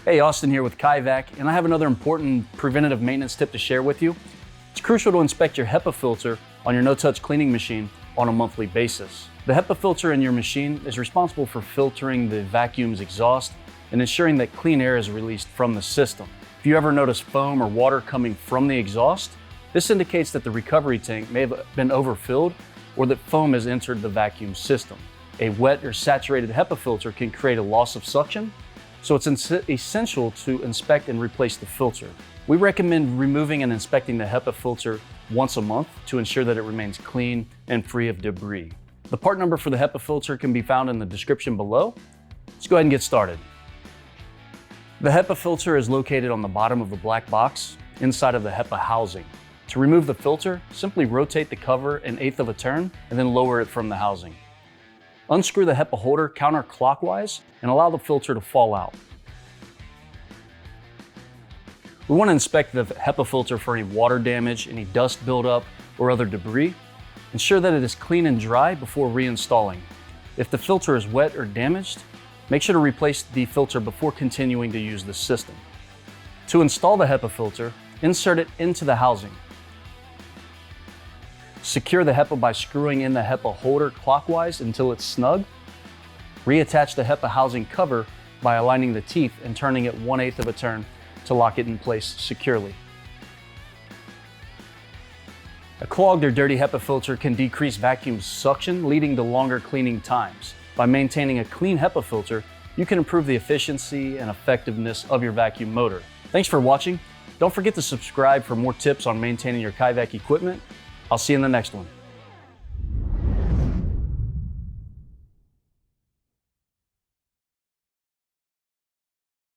Hey, Austin here with KaiVac, and I have another important preventative maintenance tip to share with you. It's crucial to inspect your HEPA filter on your no-touch cleaning machine on a monthly basis. The HEPA filter in your machine is responsible for filtering the vacuum's exhaust and ensuring that clean air is released from the system. If you ever notice foam or water coming from the exhaust, this indicates that the recovery tank may have been overfilled or that foam has entered the vacuum system. A wet or saturated HEPA filter can create a loss of suction, so it's essential to inspect and replace the filter. We recommend removing and inspecting the HEPA filter once a month to ensure that it remains clean and free of debris. The part number for the HEPA filter can be found in the description below. Let's go ahead and get started. The HEPA filter is located on the bottom of the black box inside of the HEPA housing. To remove the filter, simply rotate the cover 1/8 of a turn and then lower it from the housing. Unscrew the HEPA holder counterclockwise and allow the filter to fall out. We want to inspect the HEPA filter for any water damage, any dust buildup, or other debris. Ensure that it is clean and dry before reinstalling. If the filter is wet or damaged, make sure to replace the filter before continuing to use the system. To install the HEPA filter, insert it into the housing. Secure the HEPA by screwing in the HEPA holder clockwise until it's snug. Reattach the HEPA housing cover by aligning the teeth and turning it 1/8 of a turn to lock it in place securely. A clogged or dirty HEPA filter can decrease vacuum suction, leading to longer cleaning times. By maintaining a clean HEPA filter, you can improve the efficiency and effectiveness of your vacuum motor. Thanks for watching. Don't forget to subscribe for more tips on maintaining your KaiVac equipment. I'll see you in the next one.